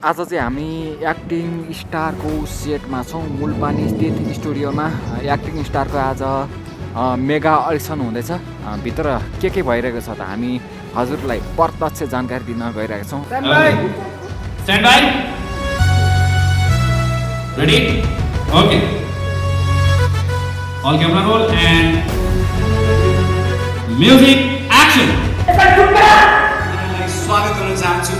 आज चाहिँ हामी एक्टिङ स्टारको सेटमा छौँ मूलपानी स्थित स्टुडियोमा। एक्टिङ स्टारको आज मेगा अडिसन हुँदैछ। भित्र के भइरहेको छ त हामी हजुरलाई प्रत्यक्ष जानकारी दिन गइरहेका छौँ। Stand by. Ready? Okay. All camera roll and music action. स्वागत गर्न चाहन्छु।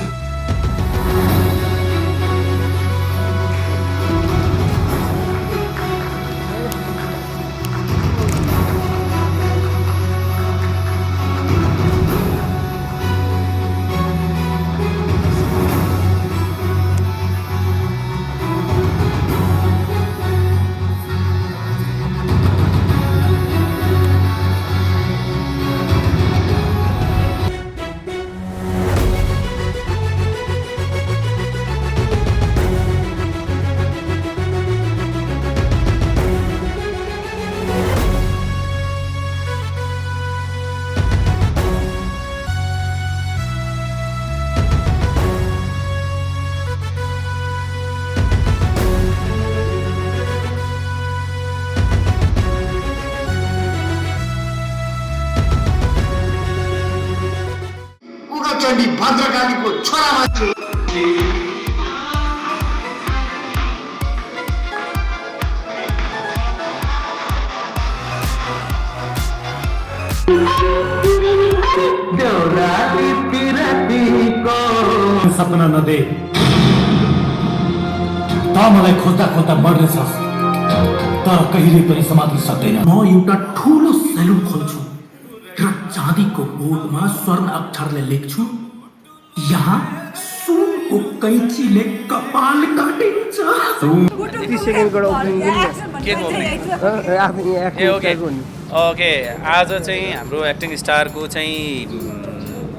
चण्डी भद्रकालीको छोरा मान्छे सपना नदे त मलाई खोज्दा खोज्दा मर्नेछस् तर कहिले पनि समात्न सक्दैन। म एउटा ठुलो सेलुन खोल्छु र चाँदीको बोर्डमा स्वर्ण अक्षरले लेख्छु, यहाँ सुनको कैँचीले कपाल काटिन्छ। ओके, आज चाहिँ हाम्रो एक्टिङ स्टारको चाहिँ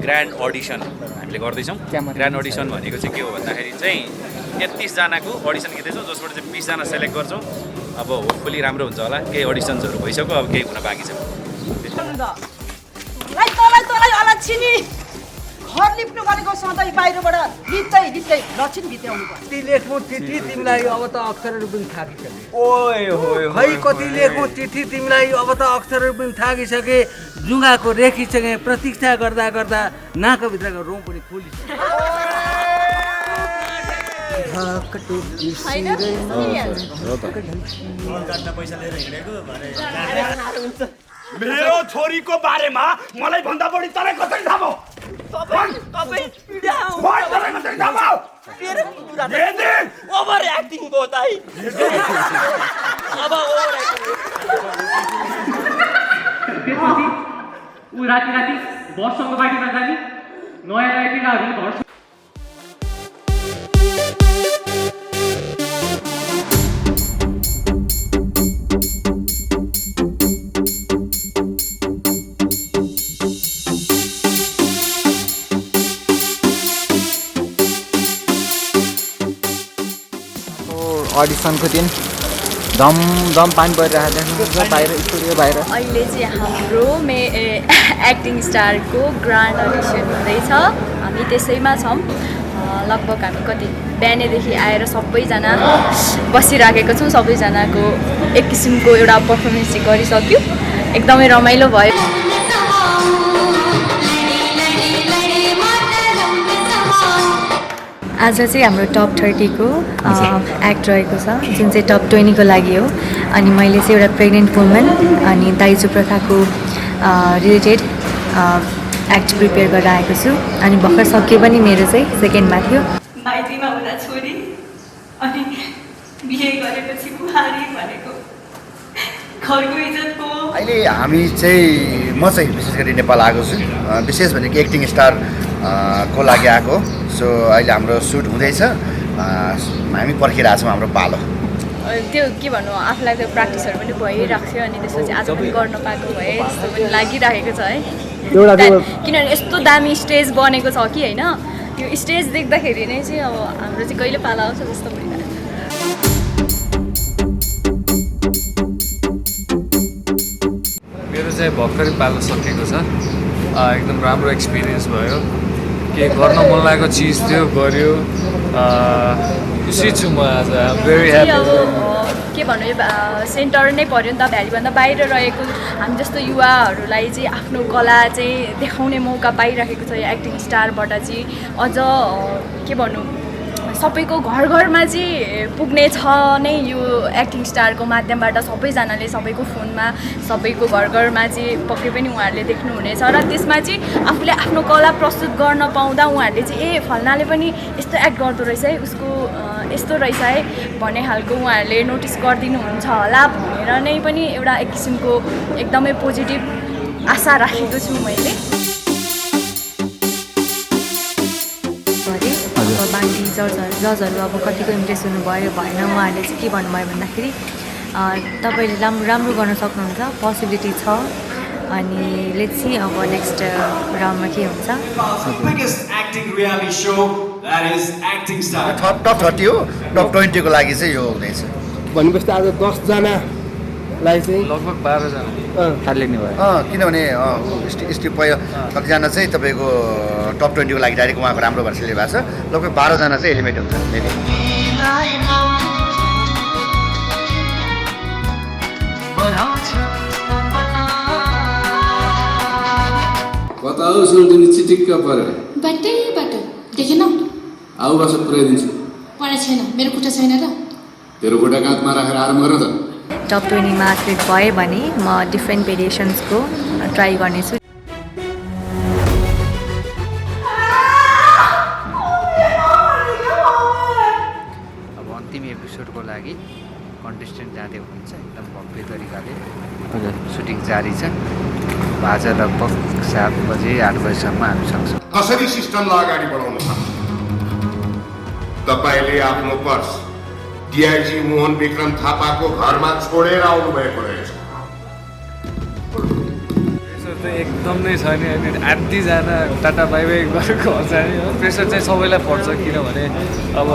ग्रान्ड अडिसन हामीले गर्दैछौँ। ग्रान्ड अडिसन भनेको चाहिँ के हो भन्दाखेरि चाहिँ 33 जनाको अडिसन लिँदैछौँ, जसबाट चाहिँ 20 जना सेलेक्ट गर्छौँ। अब होपफुली राम्रो हुन्छ होला। केही अडिसन्सहरू भइसक्यो, अब केही हुन बाँकी छ। घर लिप्नु भनेको सधैँ बाहिरबाट लिप्दै लक्षिन भित्राउनु पर्छ। कति लेख्नु चिठी तिमीलाई अब त अक्षरहरू पनि थाकिसके। ओए होए खै कति लेख्नु चिठी तिमीलाई अब त अक्षरहरू पनि थाकिसके। जुङ्गाको रेखिसके, प्रतीक्षा गर्दा गर्दा नाकभित्रको रौँ पनि खोलिसके। मेरो छोरीको बारेमा मलाई भन्दा बढी तँलाई कसरी थाहा भयो? ओभर एक्टिङ हो दाइ। अब ओभर ऊ राति बससँग बाटीमा जाने नयाँ आइदिरहेको घर। अडिसनको दिन दम पानी परिरहेको छ बाहिर स्टुडियो बाहिर। अहिले चाहिँ हाम्रो एक्टिङ स्टारको ग्रान्ड अडिसन हुँदैछ। हामी त्यसैमा छौँ। लगभग हामी कति बिहानैदेखि आएर सबैजना बसिराखेको छौँ। सबैजनाको एक किसिमको एउटा पर्फर्मेन्स चाहिँ गरिसक्यो। एकदमै रमाइलो भयो। आज चाहिँ हाम्रो टप 30 को एक्ट रहेको छ, जुन चाहिँ टप 20 को लागि हो। अनि मैले चाहिँ एउटा प्रेग्नेन्ट वुमन अनि दाइजो प्रथाको रिलेटेड एक्ट प्रिपेयर गरेर आएको छु। अनि भर्खर सक्यो पनि मेरो चाहिँ सेकेन्डमा थियो। माइतीमा हुँदा छोरी अनि बिहे गरेपछि बुहारी भनेको घरको इज्जतको। अहिले हामी चाहिँ म चाहिँ विशेष गरी नेपाल आएको छु, विशेष भनेको एक्टिङ स्टार को लागि आएको। सो अहिले हाम्रो सुट हुँदैछ, हामी पर्खिरहेको छौँ हाम्रो पालो। त्यो के भन्नु, आफूलाई त्यो प्र्याक्टिसहरू पनि भइरहेको थियो। अनि त्यसपछि आज पनि गर्न पाएको भए जस्तो पनि लागिरहेको छ है। किनभने यस्तो दामी स्टेज बनेको छ कि होइन, त्यो स्टेज देख्दाखेरि नै चाहिँ अब हाम्रो चाहिँ कहिले पाला आउँछ जस्तो भइरहेको छ। मेरो चाहिँ भर्खरै पालो सकेको छ। एकदम राम्रो एक्सपिरियन्स भयो। के गर्न मन लागेको चिज थियो गर्यो। खुसी छु म आज भेरी चाहिँ ह्याप्पी अब के भन्नु सेन्टर नै पऱ्यो नि त भ्यालीभन्दा बाहिर रहेको हामी जस्तो युवाहरूलाई चाहिँ आफ्नो कला चाहिँ देखाउने मौका पाइरहेको छ यो एक्टिङ स्टारबाट चाहिँ अझ के भन्नु सबैको घर घरमा चाहिँ पुग्ने छ नै यो एक्टिङ स्टारको माध्यमबाट सबैजनाले सबैको फोनमा सबैको घर घरमा चाहिँ पक्कै पनि उहाँहरूले देख्नुहुनेछ र त्यसमा चाहिँ आफूले आफ्नो कला प्रस्तुत गर्न पाउँदा उहाँहरूले चाहिँ ए फल्नाले पनि यस्तो एक्ट गर्दो रहेछ है उसको यस्तो रहेछ है भन्ने खालको उहाँहरूले नोटिस गरिदिनुहुन्छ होला भनेर नै पनि एउटा एक किसिमको एकदमै पोजिटिभ आशा राखेको छु मैले। बाँकी जजहरू अब कतिको इम्प्रेस हुनुभयो भएन उहाँहरूले चाहिँ के भन्नुभयो भन्दाखेरि तपाईँले राम्रो गर्न सक्नुहुन्छ पोसिबिलिटी छ अनि लेट्स सी अब नेक्स्ट राउन्डमा के हुन्छ। टप 30 हो टप 20 को लागि चाहिँ यो हुँदैछ भनेपछि आज 10जनालाई चाहिँ लगभग 12 जना थालिने भयो किनभने स्टिप कतिजना चाहिँ तपाईँको टप 20 को लागि डाइरेक्ट उहाँको राम्रो भएर सिलेक्ट भएको छ लगभग 12 जना चाहिँ एलिमेन्ट हुन्छ कता हो सुल्टिनी चिटिक्क परेर बाटो देखेन आउ भाषा पुऱ्याइदिन्छु पढाइ छैन मेरो खुट्टा छैन र तेरो खुट्टा काँधमा राखेर आराम गर त। टप 20मा सिलेक्ट भएँ भने म डिफ्रेन्ट भेरिएसन्सको ट्राई गर्नेछु। अब अन्तिम एपिसोडको लागि कन्टेस्टेन्ट जाँदै हुनुहुन्छ एकदम भव्य तरिकाले सुटिङ जारी छ। आज लगभग 7 बजे 8 बजीसम्म हामी सक्छौँ। कसरी सिस्टमलाई अगाडि बढाउनु छ तपाईँले आफ्नो पर्स डिआइजी मोहन विक्रम थापाको घरमा छोडेर आउनु भएको रहेछ। प्रेसर चाहिँ एकदम नै छ नि अनि आधीजना टाटा बाई बाई गरेको हुन्छ नि प्रेसर चाहिँ सबैलाई पर्छ किनभने अब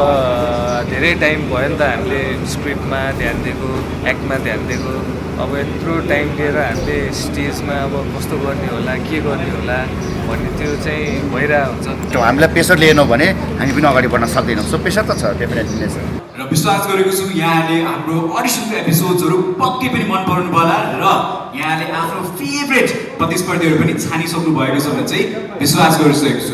धेरै टाइम भयो नि त हामीले स्क्रिप्टमा ध्यान दिएको एक्टमा ध्यान दिएको अब यत्रो टाइम लिएर हामीले स्टेजमा अब कस्तो गर्ने होला के गर्ने होला भन्ने त्यो चाहिँ भइरहेको हुन्छ। हामीलाई प्रेसर लिएनौँ भने हामी पनि अगाडि बढ्न सक्दैनौँ सो प्रेसर त छ डेफिनेटली नै छ र विश्वास गरेको छु यहाँले हाम्रो अडिसनको एपिसोडहरू पक्कै पनि मन पराउनु होला र यहाँले आफ्नो फेभरेट प्रतिस्पर्धीहरू पनि छानिसक्नु भएको छ भने चाहिँ विश्वास गरिसकेको छु।